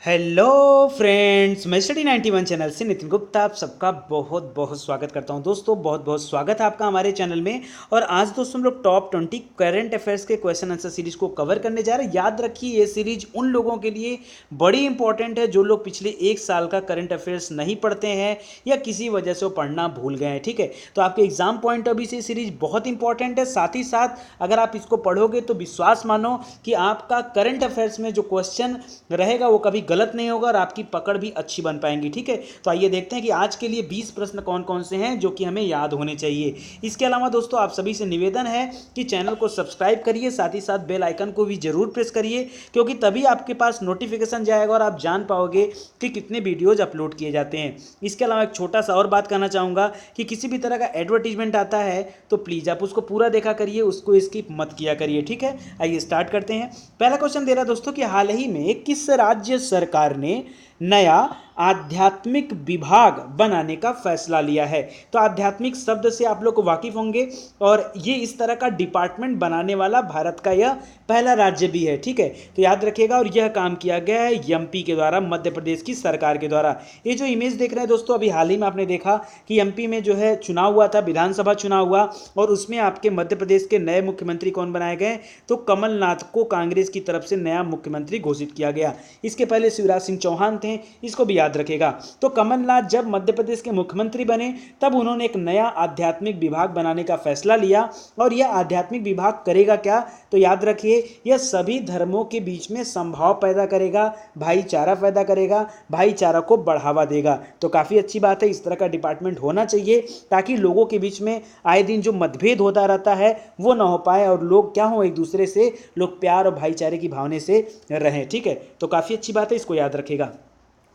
Hello friends, मैं study 91 channel से नितिन गुप्ता आप सबका बहुत बहुत स्वागत करता हूं। दोस्तों बहुत बहुत स्वागत है आपका हमारे चैनल में। और आज दोस्तों हम लोग टॉप 20 करंट अफेयर्स के क्वेश्चन आंसर सीरीज को कवर करने जा रहे हैं। याद रखिए ये सीरीज उन लोगों के लिए बड़ी इंपॉर्टेंट है जो लोग पिछले एक साल का करंट अफेयर्स नहीं पढ़ते हैं या किसी वजह से वो पढ़ना भूल गए हैं। ठीक है, तो आपके एग्जाम पॉइंट ऑफ व्यू से सीरीज बहुत इंपॉर्टेंट है। साथ ही साथ अगर आप इसको पढ़ोगे तो विश्वास मानो कि आपका करंट अफेयर्स में जो क्वेश्चन रहेगा वो कभी गलत नहीं होगा और आपकी पकड़ भी अच्छी बन पाएंगी। ठीक है, तो आइए देखते हैं कि आज के लिए 20 प्रश्न कौन कौन से हैं जो कि हमें याद होने चाहिए। इसके अलावा दोस्तों आप सभी से निवेदन है कि चैनल को सब्सक्राइब करिए, साथ ही साथ बेल आइकन को भी जरूर प्रेस करिए, क्योंकि तभी आपके पास नोटिफिकेशन जाएगा और आप जान पाओगे कि कितने वीडियोज अपलोड किए जाते हैं। इसके अलावा एक छोटा सा और बात कहना चाहूँगा कि किसी भी तरह का एडवर्टीजमेंट आता है तो प्लीज़ आप उसको पूरा देखा करिए, उसको स्किप मत किया करिए। ठीक है, आइए स्टार्ट करते हैं। पहला क्वेश्चन दे रहा है दोस्तों कि हाल ही में किस राज्य सरकार ने नया आध्यात्मिक विभाग बनाने का फैसला लिया है। तो आध्यात्मिक शब्द से आप लोग को वाकिफ होंगे और ये इस तरह का डिपार्टमेंट बनाने वाला भारत का यह पहला राज्य भी है। ठीक है, तो याद रखिएगा। और यह काम किया गया है एमपी के द्वारा, मध्य प्रदेश की सरकार के द्वारा। ये जो इमेज देख रहे हैं दोस्तों, अभी हाल ही में आपने देखा कि एमपी में जो है चुनाव हुआ था, विधानसभा चुनाव हुआ, और उसमें आपके मध्य प्रदेश के नए मुख्यमंत्री कौन बनाए गए? तो कमलनाथ को कांग्रेस की तरफ से नया मुख्यमंत्री घोषित किया गया। इसके पहले शिवराज सिंह चौहान थे, इसको भी याद रखेगा। तो कमलनाथ जब मध्य प्रदेश के मुख्यमंत्री बने तब उन्होंने एक नया आध्यात्मिक विभाग बनाने का फैसला लिया। और यह आध्यात्मिक विभाग करेगा क्या? तो याद रखिए, यह सभी धर्मों के बीच में संभाव पैदा करेगा, भाईचारा पैदा करेगा, भाईचारा को बढ़ावा देगा। तो काफ़ी अच्छी बात है, इस तरह का डिपार्टमेंट होना चाहिए ताकि लोगों के बीच में आए दिन जो मतभेद होता रहता है वो ना हो पाए और लोग क्या हो, एक दूसरे से लोग प्यार और भाईचारे की भावना से रहें। ठीक है, तो काफ़ी अच्छी बात है, इसको याद रखेगा।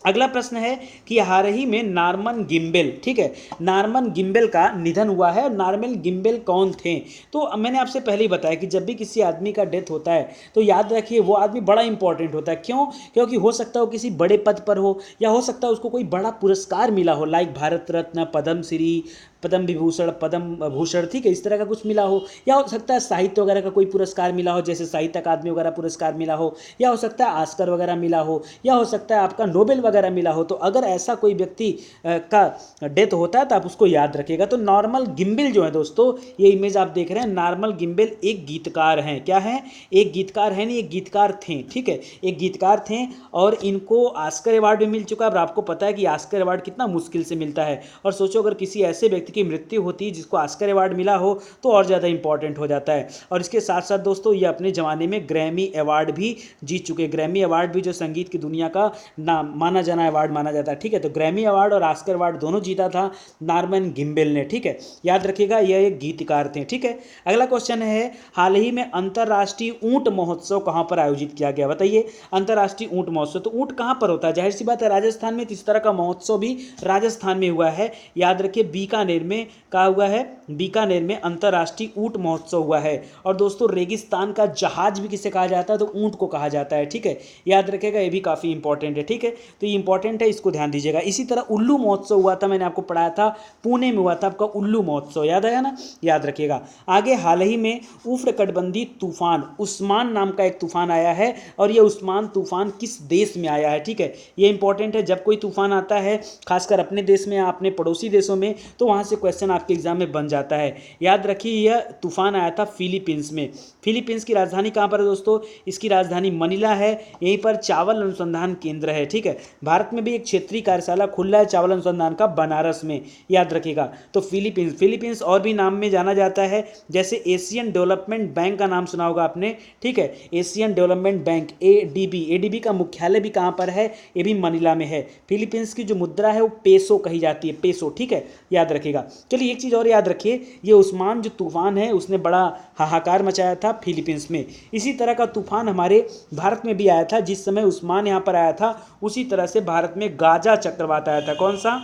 अगला प्रश्न है कि हाल ही में नॉर्मन गिम्बेल, ठीक है, नॉर्मन गिम्बेल का निधन हुआ है। और नॉर्मन गिम्बेल कौन थे? तो मैंने आपसे पहले ही बताया कि जब भी किसी आदमी का डेथ होता है तो याद रखिए वो आदमी बड़ा इंपॉर्टेंट होता है। क्यों? क्योंकि हो सकता है वो किसी बड़े पद पर हो, या हो सकता है उसको कोई बड़ा पुरस्कार मिला हो, लाइक भारत रत्न, पद्मश्री, पद्म विभूषण, पद्म भूषण, ठीक है, इस तरह का कुछ मिला हो। या हो सकता है साहित्य वगैरह का कोई पुरस्कार मिला हो, जैसे साहित्य अकादमी वगैरह पुरस्कार मिला हो, या हो सकता है ऑस्कर वगैरह मिला हो, या हो सकता है आपका नोबेल वगैरह मिला हो। तो अगर ऐसा कोई व्यक्ति का डेथ होता है तो आप उसको याद रखिएगा। तो नॉर्मन गिम्बेल जो है दोस्तों, ये इमेज आप देख रहे हैं, नॉर्मन गिम्बेल एक गीतकार हैं। क्या है? एक गीतकार है, नहीं एक गीतकार थे। ठीक है, एक गीतकार थे और इनको ऑस्कर अवार्ड भी मिल चुका है। और आपको पता है कि ऑस्कर अवार्ड कितना मुश्किल से मिलता है। और सोचो अगर किसी ऐसे व्यक्ति की मृत्यु होती है जिसको ऑस्कर अवार्ड मिला हो तो और ज़्यादा इंपॉर्टेंट हो जाता है। और इसके साथ साथ दोस्तों ये अपने ज़माने में ग्रैमी अवार्ड भी जीत चुके। ग्रैमी अवार्ड भी जो संगीत की दुनिया का नाम माना जाना अवार्ड माना जाता है। ठीक है, तो ग्रैमी अवार्ड और ऑस्कर अवार्ड दोनों जीता था नॉर्मन गिम्बेल ने। ठीक है, याद रखिएगा, यह एक गीतकार थे। ठीक है, अगला क्वेश्चन है, हाल ही में अंतर्राष्ट्रीय ऊंट महोत्सव कहाँ पर आयोजित किया गया? बताइए, अंतर्राष्ट्रीय ऊंट महोत्सव। तो ऊंट कहाँ पर होता है? जाहिर सी बात है राजस्थान में। इस तरह का महोत्सव भी राजस्थान में हुआ है। याद रखिए, बीकानेर में कहा हुआ है, बीकानेर में अंतर्राष्ट्रीय ऊंट महोत्सव हुआ है। और दोस्तों रेगिस्तान का जहाज भी किसे कहा जाता है? तो ऊंट को कहा जाता है। ठीक है, याद रखेगा, ये भी काफ़ी इंपॉर्टेंट है। ठीक है, तो ये इंपॉर्टेंट है, इसको ध्यान दीजिएगा। इसी तरह उल्लू महोत्सव हुआ था, मैंने आपको पढ़ाया था, पुणे में हुआ था आपका उल्लू महोत्सव, याद आया ना? याद रखिएगा। आगे हाल ही में उष्णकटिबंधीय तूफान उस्मान नाम का एक तूफान आया है। और ये उस्मान तूफान किस देश में आया है? ठीक है, ये इंपॉर्टेंट है। जब कोई तूफान आता है खासकर अपने देश में या अपने पड़ोसी देशों में, तो वहाँ से क्वेश्चन आपके एग्जाम में बन जाता है। याद रखिए, यह तूफान आया था फिलीपींस में। फिलीपींस की राजधानी कहाँ पर है दोस्तों? इसकी राजधानी मनीला है। यहीं पर चावल अनुसंधान केंद्र है। ठीक है, भारत में भी एक क्षेत्रीय कार्यशाला खुल रहा है चावल अनुसंधान का, बनारस में, याद रखिएगा। तो फिलीपींस और भी नाम में जाना जाता है, जैसे एशियन डेवलपमेंट बैंक का नाम सुना होगा आपने। ठीक है, एशियन डेवलपमेंट बैंक, एडीबी का मुख्यालय भी कहाँ पर है? ये भी मनीला में है। फिलीपींस की जो मुद्रा है वो पेसो कही जाती है, पेसो। ठीक है, याद रखिएगा। चलिए एक चीज़ और याद रखिए, ये उस्मान जो तूफान है उसने बड़ा हाहाकार मचाया था फिलीपींस में। इसी तरह का तूफान हमारे भारत में भी आया था। जिस समय उस्मान यहाँ पर आया था उसी तरह से भारत में गाजा चक्रवात आया था। कौन सा?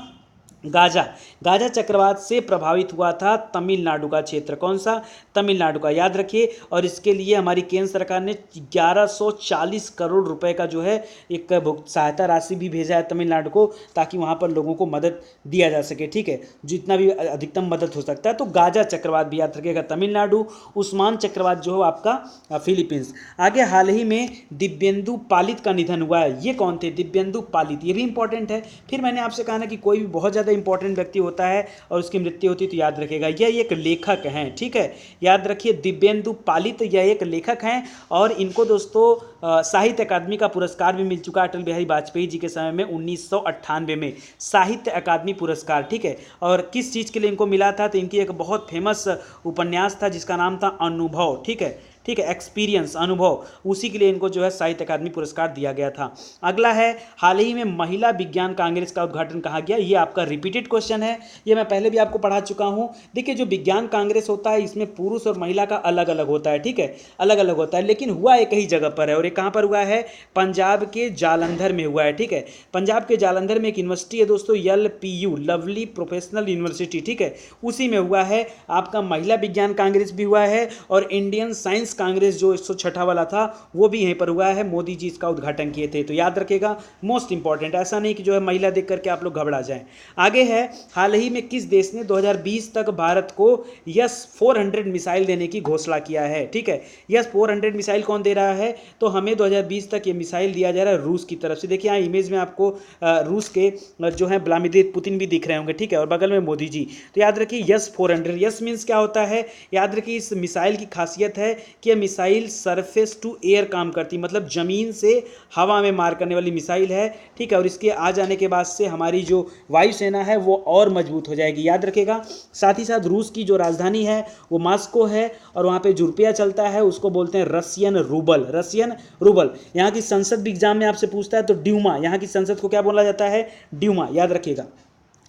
गाजा गाजा चक्रवात से प्रभावित हुआ था तमिलनाडु का क्षेत्र, कौन सा? तमिलनाडु का, याद रखिए। और इसके लिए हमारी केंद्र सरकार ने 1140 करोड़ रुपए का जो है एक सहायता राशि भी भेजा है तमिलनाडु को, ताकि वहाँ पर लोगों को मदद दिया जा सके, ठीक है, जितना भी अधिकतम मदद हो सकता है। तो गाजा चक्रवात भी याद रखिएगा तमिलनाडु, उस्मान चक्रवात जो है आपका फिलीपींस। आगे हाल ही में दिव्येंदु पालित का निधन हुआ है, ये कौन थे? दिव्येंदु पालित, ये भी इंपॉर्टेंट है। फिर मैंने आपसे कहा ना कि कोई भी बहुत ज़्यादा इंपॉर्टेंट व्यक्ति होता है और उसकी मृत्यु होती है तो याद रखिएगा यह एक लेखक हैं, ठीक है, याद रखिए दिव्येंदु पालित यह एक लेखक हैं। और इनको दोस्तों साहित्य अकादमी का पुरस्कार भी मिल चुका है अटल बिहारी वाजपेयी जी के समय में 1998 में साहित्य अकादमी पुरस्कार, ठीक है। और किस चीज़ के लिए इनको मिला था? तो इनकी एक बहुत फेमस उपन्यास था जिसका नाम था अनुभव, ठीक है, ठीक है, एक्सपीरियंस, अनुभव, उसी के लिए इनको जो है साहित्य अकादमी पुरस्कार दिया गया था। अगला है हाल ही में महिला विज्ञान कांग्रेस का उद्घाटन कहाँ गया? ये आपका रिपीटेड क्वेश्चन है, ये मैं पहले भी आपको पढ़ा चुका हूँ। देखिए जो विज्ञान कांग्रेस होता है इसमें पुरुष और महिला का अलग अलग होता है, ठीक है, अलग अलग होता है, लेकिन हुआ एक ही जगह पर है। और ये कहाँ पर हुआ है? पंजाब के जालंधर में हुआ है, ठीक है। पंजाब के जालंधर में एक यूनिवर्सिटी है दोस्तों, LPU, लवली प्रोफेशनल यूनिवर्सिटी, ठीक है, उसी में हुआ है आपका महिला विज्ञान कांग्रेस भी हुआ है। और इंडियन साइंस कांग्रेस जो 106 वाला था वो भी यहीं पर हुआ है, मोदी जी इसका उद्घाटन किए थे। तो याद रखिएगा मोस्ट इंपॉर्टेंट, ऐसा नहीं कि जो है महिला देख करके आप लोग घबरा जाएं। आगे है हाल ही में किस देश ने 2020 तक भारत को S-400 मिसाइल देने की घोषणा किया है, ठीक है। S-400 मिसाइल कौन दे रहा है? तो हमें 2020 तक ये मिसाइल दिया जा रहा है रूस की तरफ से। देखिए यहाँ इमेज में आपको रूस के जो है व्लादिमीर पुतिन भी दिख रहे होंगे, ठीक है, और बगल में मोदी जी। तो याद रखिए S-400, यस मीन्स क्या होता है? याद रखिए इस मिसाइल की खासियत है कि मिसाइल सरफेस टू एयर काम करती, मतलब जमीन से हवा में मार करने वाली मिसाइल है, ठीक है। और इसके आ जाने के बाद से हमारी जो वायुसेना है वो और मजबूत हो जाएगी, याद रखिएगा। साथ ही साथ रूस की जो राजधानी है वो मॉस्को है, और वहाँ पे जो रुपया चलता है उसको बोलते हैं रशियन रूबल, रशियन रूबल। यहाँ की संसद भी एग्जाम में आपसे पूछता है तो ड्यूमा, यहाँ की संसद को क्या बोला जाता है? ड्यूमा, याद रखिएगा।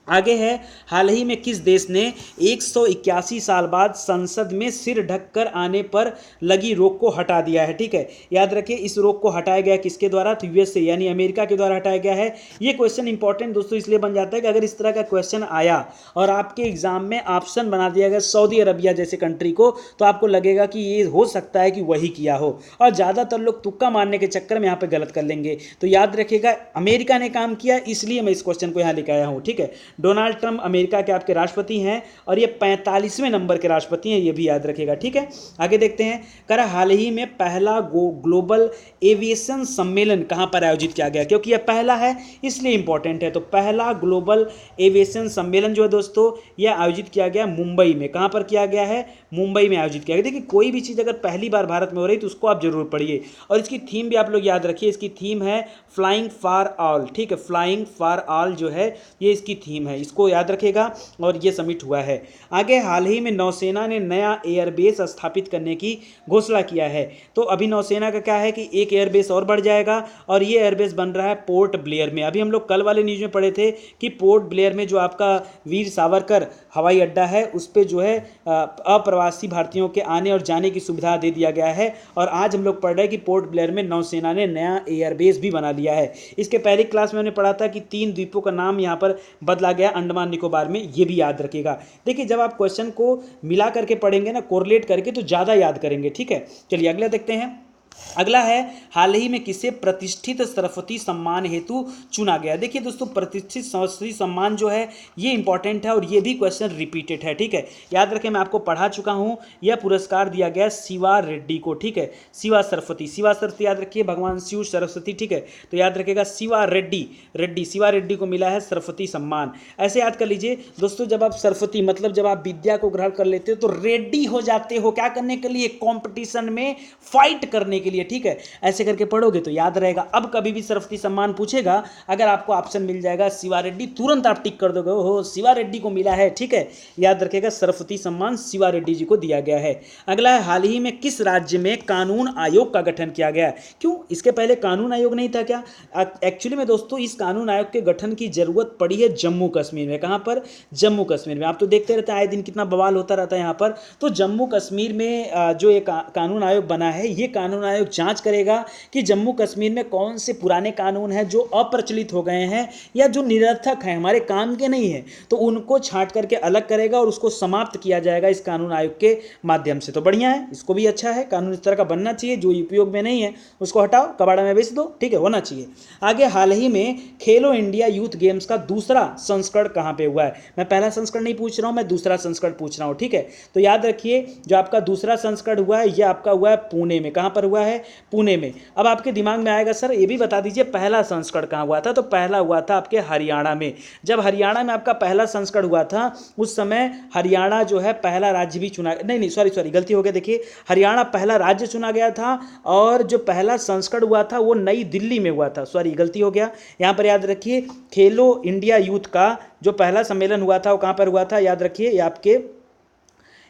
आगे है हाल ही में किस देश ने 181 साल बाद संसद में सिर ढककर आने पर लगी रोक को हटा दिया है, ठीक है। याद रखिए इस रोक को हटाया गया किसके द्वारा? तो USA यानी अमेरिका के द्वारा हटाया गया है। ये क्वेश्चन इंपॉर्टेंट दोस्तों इसलिए बन जाता है कि अगर इस तरह का क्वेश्चन आया और आपके एग्जाम में ऑप्शन बना दिया गया सऊदी अरबिया जैसे कंट्री को, तो आपको लगेगा कि ये हो सकता है कि वही किया हो, और ज़्यादातर लोग तुक्का मारने के चक्कर में यहाँ पर गलत कर लेंगे। तो याद रखिएगा अमेरिका ने काम किया, इसलिए मैं इस क्वेश्चन को यहाँ लेकर आया हूँ, ठीक है। डोनाल्ड ट्रंप अमेरिका के आपके राष्ट्रपति हैं और ये 45वें नंबर के राष्ट्रपति हैं, ये भी याद रखिएगा, ठीक है। आगे देखते हैं, कर हाल ही में पहला ग्लोबल एविएशन सम्मेलन कहां पर आयोजित किया गया? क्योंकि यह पहला है इसलिए इंपॉर्टेंट है। तो पहला ग्लोबल एविएशन सम्मेलन जो है दोस्तों यह आयोजित किया गया मुंबई में। कहां पर किया गया है? मुंबई में आयोजित किया गया। देखिए कोई भी चीज़ अगर पहली बार भारत में हो रही तो उसको आप जरूर पढ़िए, और इसकी थीम भी आप लोग याद रखिए, इसकी थीम है फ्लाइंग फॉर ऑल, ठीक है, फ्लाइंग फॉर ऑल जो है ये इसकी थीम है, इसको याद रखिएगा। और ये सबमिट हुआ है। आगे हाल ही में नौसेना ने नया एयरबेस स्थापित करने की घोषणा किया है। तो अभी नौसेना का क्या है कि एक एयरबेस और बढ़ जाएगा, और ये एयरबेस बन रहा है पोर्ट ब्लेयर में। अभी हम लोग कल वाले न्यूज़ में पढ़े थे कि पोर्ट ब्लेयर में जो आपका वीर सावरकर हवाई अड्डा है उस पर जो है अप्रवासी भारतीयों के आने और जाने की सुविधा दे दिया गया है। और आज हम लोग पढ़ रहे हैं कि पोर्ट ब्लेयर में नौसेना ने नया एयरबेस भी बना लिया है। इसके पहली क्लास में हमने पढ़ा था कि 3 द्वीपों का नाम यहाँ पर बदला गया अंडमान निकोबार में, ये भी याद रखिएगा। देखिए जब आप क्वेश्चन को मिला करके पढ़ेंगे ना, कोरिलेट करके, तो ज़्यादा याद करेंगे, ठीक है। चलिए अगला देखते हैं। अगला है हाल ही में किसे प्रतिष्ठित सरस्वती सम्मान हेतु चुना गया? देखिए दोस्तों प्रतिष्ठित सरस्वती सम्मान जो है ये इंपॉर्टेंट है और ये भी क्वेश्चन रिपीटेड है, ठीक है। याद रखें मैं आपको पढ़ा चुका हूँ, यह पुरस्कार दिया गया शिवा रेड्डी को, ठीक है। शिवा सरस्वती याद रखिए, भगवान शिव सरस्वती, ठीक है। तो याद रखिएगा शिवा रेड्डी को मिला है सरस्वती सम्मान। ऐसे याद कर लीजिए दोस्तों, जब आप सरस्वती मतलब जब आप विद्या को ग्रहण कर लेते हो तो रेड्डी हो जाते हो, क्या करने के लिए? कॉम्पिटिशन में फाइट करने के लिए, ठीक है। ऐसे करके पढ़ोगे तो याद रहेगा। अब कभी भी सरस्वती सम्मान पूछेगा, अगर आपको ऑप्शन मिल जाएगा शिवा रेड्डी, तुरंत आप टिक कर दोगे, हो शिवा रेड्डी को मिला है, ठीक है। याद रखेगा सरस्वती सम्मान शिवा रेड्डी जी को दिया गया है। अगला है हाल ही में किस राज्य में कानून आयोग का गठन किया गया? क्यों इसके पहले कानून आयोग नहीं था क्या? एक्चुअली में दोस्तों इस कानून आयोग के गठन की जरूरत पड़ी है जम्मू कश्मीर में। कहां पर? जम्मू कश्मीर में। आप तो देखते रहते हैं आए दिन कितना बवाल होता रहता है यहां पर। तो जम्मू कश्मीर में जो एक कानून आयोग बना है, ये कानून आयोग आयोग जांच करेगा कि जम्मू कश्मीर में कौन से पुराने कानून हैं जो अप्रचलित हो गए हैं या जो निरर्थक हैं, हमारे काम के नहीं हैं, तो उनको छांट करके अलग करेगा और उसको समाप्त किया जाएगा इस कानून आयोग के माध्यम से। तो बढ़िया है, इसको भी अच्छा है, कानून इस तरह का बनना चाहिए, जो उपयोग में नहीं है उसको हटाओ, कबाड़ा में बेच दो, ठीक है, होना चाहिए। आगे, हाल ही में खेलो इंडिया यूथ गेम्स का दूसरा संस्करण कहाँ पे हुआ है? मैं पहला संस्करण नहीं पूछ रहा हूँ, मैं दूसरा संस्करण पूछ रहा हूँ, ठीक है। तो याद रखिए, जो आपका दूसरा संस्करण हुआ है ये आपका हुआ है पुणे में। कहाँ पर हुआ है? पुणे में। अब आपके दिमाग में आएगा सर ये भी बता दीजिए पहला संस्करण कहाँ हुआ था? तो पहला हुआ था आपके हरियाणा में। जब हरियाणा में आपका पहला संस्करण हुआ था उस समय हरियाणा जो है पहला राज्य भी चुना, नहीं सॉरी गलती हो गई, देखिए हरियाणा पहला राज्य चुना गया था और जो पहला संस्करण हुआ था वो नई दिल्ली में हुआ था, सॉरी गलती हो गया। यहाँ पर याद रखिए, खेलो इंडिया यूथ का जो पहला सम्मेलन हुआ था वो कहाँ पर हुआ था? याद रखिए, ये आपके,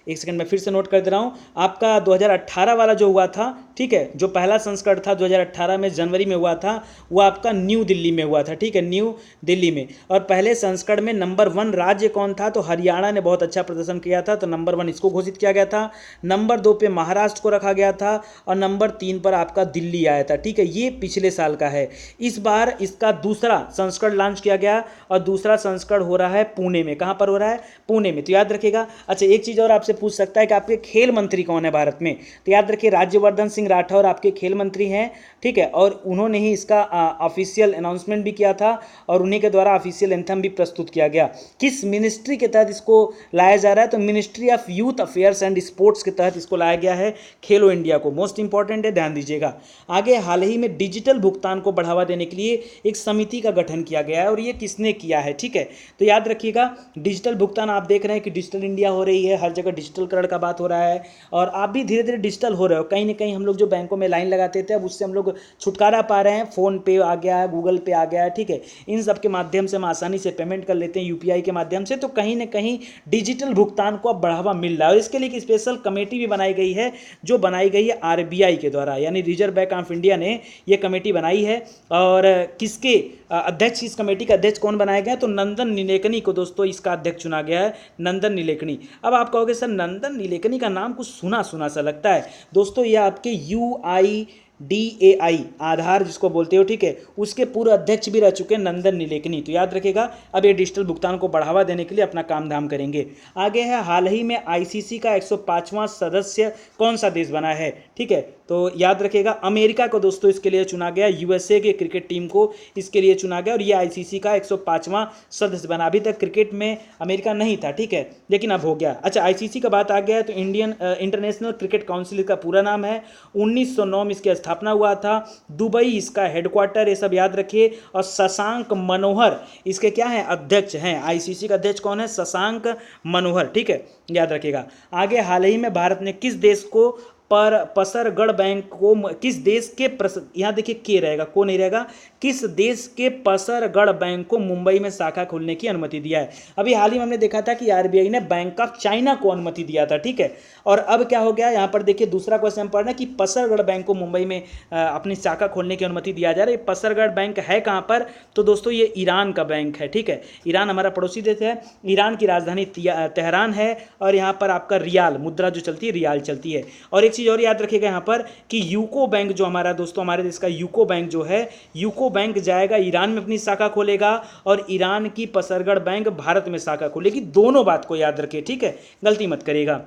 एक सेकंड में फिर से नोट कर दे रहा हूँ, आपका 2018 वाला जो हुआ था, ठीक है, जो पहला संस्करण था 2018 में जनवरी में हुआ था, वो आपका न्यू दिल्ली में हुआ था, ठीक है, न्यू दिल्ली में। और पहले संस्करण में नंबर 1 राज्य कौन था? तो हरियाणा ने बहुत अच्छा प्रदर्शन किया था, तो नंबर 1 इसको घोषित किया गया था। नंबर 2 पे महाराष्ट्र को रखा गया था और नंबर 3 पर आपका दिल्ली आया था, ठीक है। ये पिछले साल का है। इस बार इसका दूसरा संस्करण लॉन्च किया गया और दूसरा संस्करण हो रहा है पुणे में। कहाँ पर हो रहा है? पुणे में। तो याद रखिएगा। अच्छा, एक चीज़ और आपसे पूछ सकता है कि आपके खेल मंत्री कौन है भारत में? तो याद रखिए, राज्यवर्धन सिंह राठौर आपके खेल मंत्री हैं, ठीक है, और उन्होंने ही इसका ऑफिशियल अनाउंसमेंट भी किया था और उन्हीं के द्वारा ऑफिशियल एंथम भी प्रस्तुत किया गया। किस मिनिस्ट्री के तहत इसको लाया जा रहा है? तो ministry of youth affairs and sports के तहत इसको लाया गया है, खेलो इंडिया को। मोस्ट इंपॉर्टेंट है, ध्यान दीजिएगा। आगे, हाल ही में डिजिटल भुगतान को बढ़ावा देने के लिए एक समिति का गठन किया गया है और ये किसने किया है, ठीक है। तो याद रखिएगा, डिजिटल भुगतान, आप देख रहे हैं कि डिजिटल इंडिया हो रही है, हर जगह डिजिटलकरण का बात हो रहा है और आप भी धीरे धीरे डिजिटल हो रहे हो। कहीं ना कहीं हम लोग जो बैंकों में लाइन लगाते थे अब उससे हम लोग छुटकारा पा रहे हैं। फोन पे आ गया है, गूगल पे आ गया है, ठीक है, इन सब के माध्यम से हम आसानी से पेमेंट कर लेते हैं यूपीआई के माध्यम से। तो कहीं ना कहीं डिजिटल भुगतान को अब बढ़ावा मिल रहा है और इसके लिए एक स्पेशल कमेटी भी बनाई गई है, जो बनाई गई है आरबीआई के द्वारा, यानी रिजर्व बैंक ऑफ इंडिया ने ये कमेटी बनाई है। और किसके अध्यक्ष, इस कमेटी का अध्यक्ष कौन बनाया गया? तो नंदन नीलेकनी को दोस्तों इसका अध्यक्ष चुना गया है, नंदन नीलेकनी। अब आप कहोगे सर नंदन नीलेकनी का नाम कुछ सुना सुना सा लगता है। दोस्तों ये आपके UIDAI आधार जिसको बोलते हो, ठीक है, उसके पूर्व अध्यक्ष भी रह चुके हैं नंदन नीलेकनी। तो याद रखिएगा, अब ये डिजिटल भुगतान को बढ़ावा देने के लिए अपना काम धाम करेंगे। आगे है, हाल ही में आईसीसी का 105वां सदस्य कौन सा देश बना है, ठीक है। तो याद रखिएगा, अमेरिका को दोस्तों इसके लिए चुना गया, यूएसए के क्रिकेट टीम को इसके लिए चुना गया और ये आईसीसी का 105वां सदस्य बना। अभी तक क्रिकेट में अमेरिका नहीं था, ठीक है, लेकिन अब हो गया। अच्छा, आईसीसी का बात आ गया है तो इंडियन इंटरनेशनल क्रिकेट काउंसिल का पूरा नाम है। 1909 में इसकी स्थापना हुआ था, दुबई इसका हेडक्वार्टर, ये सब याद रखिए। और शशांक मनोहर इसके क्या हैं? अध्यक्ष हैं। आईसीसी का अध्यक्ष कौन है? शशांक मनोहर, ठीक है, याद रखिएगा। आगे, हाल ही में भारत ने किस देश को पर पसरगढ़ बैंक को, किस देश के यहाँ देखिए के रहेगा, को नहीं रहेगा, किस देश के पसरगढ़ बैंक को मुंबई में शाखा खोलने की अनुमति दिया है? अभी हाल ही में हमने देखा था कि आरबीआई ने बैंक ऑफ चाइना को अनुमति दिया था, ठीक है। और अब क्या हो गया, यहाँ पर देखिए दूसरा क्वेश्चन पढ़ रहे हैं कि पसरगढ़ बैंक को मुंबई में अपनी शाखा खोलने की अनुमति दिया जा रहा है। ये पसरगढ़ बैंक है कहाँ पर? तो दोस्तों ये ईरान का बैंक है, ठीक है। ईरान हमारा पड़ोसी देश है, ईरान की राजधानी तेहरान है और यहाँ पर आपका रियाल मुद्रा जो चलती है, रियाल चलती है। और एक चीज़ और याद रखिएगा यहाँ पर कि यूको बैंक जो हमारा दोस्तों, हमारे देश का यूको बैंक जो है, यूको बैंक जाएगा ईरान में अपनी शाखा खोलेगा और ईरान की पसरगढ़ बैंक भारत में शाखा खोलेगी। दोनों बात को याद रखिए, ठीक है, गलती मत करिएगा।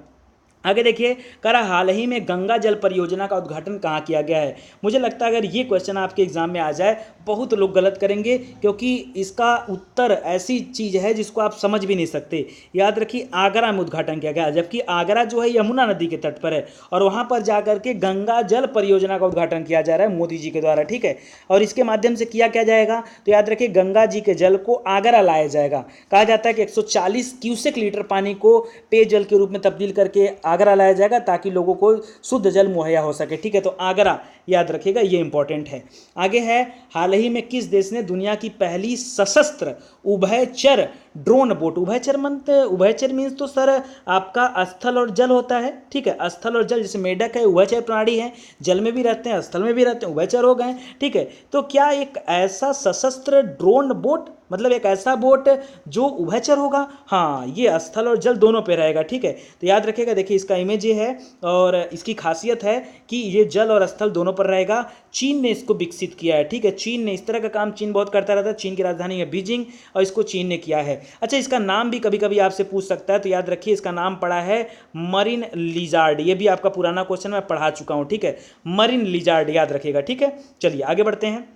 आगे देखिए, करा हाल ही में गंगा जल परियोजना का उद्घाटन कहाँ किया गया है? मुझे लगता है अगर ये क्वेश्चन आपके एग्जाम में आ जाए बहुत लोग गलत करेंगे, क्योंकि इसका उत्तर ऐसी चीज़ है जिसको आप समझ भी नहीं सकते। याद रखिए, आगरा में उद्घाटन किया गया, जबकि आगरा जो है यमुना नदी के तट पर है और वहाँ पर जाकर के गंगा जल परियोजना का उद्घाटन किया जा रहा है मोदी जी के द्वारा, ठीक है। और इसके माध्यम से किया क्या जाएगा? तो याद रखिए, गंगा जी के जल को आगरा लाया जाएगा। कहा जाता है कि 140 क्यूसेक लीटर पानी को पेयजल के रूप में तब्दील करके आगरा लाया जाएगा ताकि लोगों को शुद्ध जल मुहैया हो सके, ठीक है। तो आगरा याद रखिएगा, ये इंपॉर्टेंट है। आगे है, हाल ही में किस देश ने दुनिया की पहली सशस्त्र उभयचर ड्रोन बोट। उभयचर मीन्स तो सर आपका स्थल और जल होता है, ठीक है, स्थल और जल, जैसे मेढक है उभयचर प्राणी है, जल में भी रहते हैं स्थल में भी रहते हैं, उभयचर हो गए, ठीक है। तो क्या एक ऐसा सशस्त्र ड्रोन बोट, मतलब एक ऐसा बोट जो उभयचर होगा, हाँ ये स्थल और जल दोनों पे रहेगा, ठीक है। तो याद रखिएगा, देखिए इसका इमेज ये है और इसकी खासियत है कि ये जल और स्थल दोनों पर रहेगा। चीन ने इसको विकसित किया है, ठीक है, चीन ने, इस तरह का काम चीन बहुत करता रहता है, चीन की राजधानी है बीजिंग और इसको चीन ने किया है। अच्छा, इसका नाम भी कभी कभी आपसे पूछ सकता है, तो याद रखिए इसका नाम पड़ा है मरीन लिजार्ड। ये भी आपका पुराना क्वेश्चन मैं पढ़ा चुका हूँ, ठीक है, मरीन लिजार्ड याद रखिएगा, ठीक है। चलिए आगे बढ़ते हैं।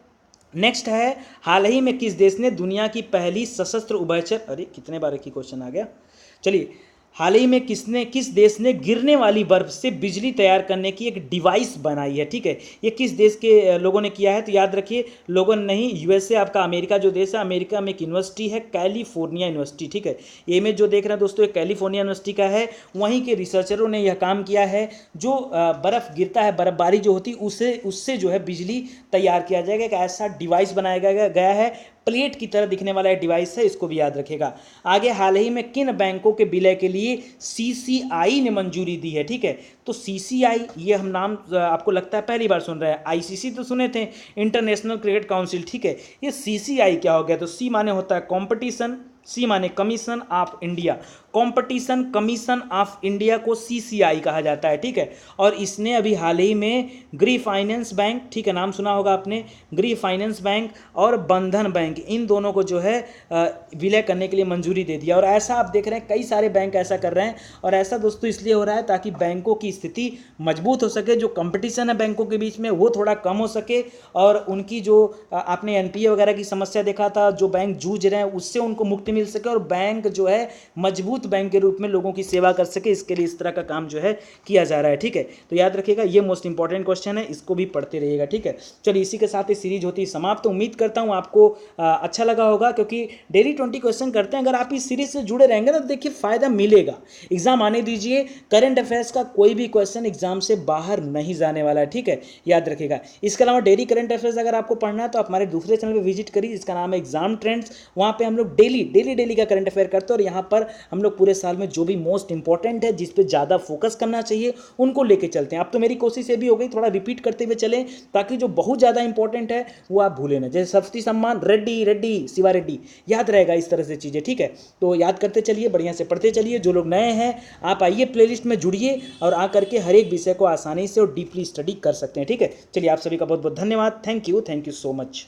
नेक्स्ट है, हाल ही में किस देश ने दुनिया की पहली सशस्त्र उभयचर, अरे कितने बार एक ही क्वेश्चन आ गया, चलिए, हाल ही में किस देश ने गिरने वाली बर्फ से बिजली तैयार करने की एक डिवाइस बनाई है, ठीक है। ये किस देश के लोगों ने किया है, तो याद रखिए लोगों ने नहीं, यूएसए आपका, अमेरिका जो देश है, अमेरिका में एक यूनिवर्सिटी है कैलिफोर्निया यूनिवर्सिटी, ठीक है। ये इमेज जो देख रहे हैं दोस्तों, ये कैलिफोर्निया यूनिवर्सिटी का है, वहीं के रिसर्चरों ने यह काम किया है। जो बर्फ़ गिरता है, बर्फबारी जो होती है, उससे जो है बिजली तैयार किया जाएगा, एक ऐसा डिवाइस बनाया गया है, प्लेट की तरह दिखने वाला एक डिवाइस है, इसको भी याद रखेगा। आगे, हाल ही में किन बैंकों के विलय के लिए सीसीआई ने मंजूरी दी है, ठीक है। तो सीसीआई, ये हम नाम आपको लगता है पहली बार सुन रहे हैं, आईसीसी तो सुने थे, इंटरनेशनल क्रिकेट काउंसिल, ठीक है। ये सीसीआई क्या हो गया, तो सी माने होता है कंपटीशन, सी माने commission of India, competition commission of India को सीसीआई कहा जाता है, ठीक है। और इसने अभी हाल ही में गृह फाइनेंस बैंक, ठीक है, नाम सुना होगा आपने, गृह फाइनेंस बैंक और बंधन बैंक, इन दोनों को जो है विलय करने के लिए मंजूरी दे दिया। और ऐसा आप देख रहे हैं कई सारे बैंक ऐसा कर रहे हैं, और ऐसा दोस्तों इसलिए हो रहा है ताकि बैंकों की स्थिति मजबूत हो सके, जो कंपटीशन है बैंकों के बीच में वो थोड़ा कम हो सके, और उनकी जो आपने एनपीए वगैरह की समस्या देखा था, जो बैंक जूझ रहे हैं उससे उनको मुक्ति मिल सके, और बैंक जो है मजबूत बैंक के रूप में लोगों की सेवा कर सके, इसके लिए इस तरह का काम जो है किया जा रहा है, ठीक है। तो याद रखिएगा ये मोस्ट इंपॉर्टेंट क्वेश्चन है, इसको भी पढ़ते रहिएगा, ठीक है। चलिए इसी के साथ ये सीरीज होती है समाप्त। तो उम्मीद करता हूँ आपको अच्छा लगा होगा, क्योंकि डेली 20 क्वेश्चन करते हैं, अगर आप इस सीरीज से जुड़े रहेंगे ना तो देखिए फायदा मिलेगा। एग्जाम आने दीजिए, करंट अफेयर्स का कोई भी क्वेश्चन एग्जाम से बाहर नहीं जाने वाला है, ठीक है, याद रखिएगा। इसके अलावा डेली करंट अफेयर्स अगर आपको पढ़ना है तो आप हमारे दूसरे चैनल पर विजिट करिए, जिसका नाम है एग्जाम ट्रेंड्स। वहाँ पे हम लोग डेली का करंट अफेयर करते हैं, और यहाँ पर हम लोग पूरे साल में जो भी मोस्ट इंपॉर्टेंट है, जिस पे ज़्यादा फोकस करना चाहिए, उनको लेके चलते हैं। अब तो मेरी कोशिश ये भी हो गई थोड़ा रिपीट करते हुए चलें, ताकि जो बहुत ज़्यादा इंपॉर्टेंट है वो आप भूलें ना, जैसे सरस्वती सम्मान, रेड्डी शिवा रेड्डी, याद रहेगा इस तरह से चीज़ें, ठीक है। तो याद करते चलिए, बढ़िया से पढ़ते चलिए। जो लोग नए हैं आप आइए प्लेलिस्ट में जुड़िए, और आकर के हर एक विषय को आसानी से और डीपली स्टडी कर सकते हैं, ठीक है। चलिए आप सभी का बहुत बहुत धन्यवाद, थैंक यू सो मच।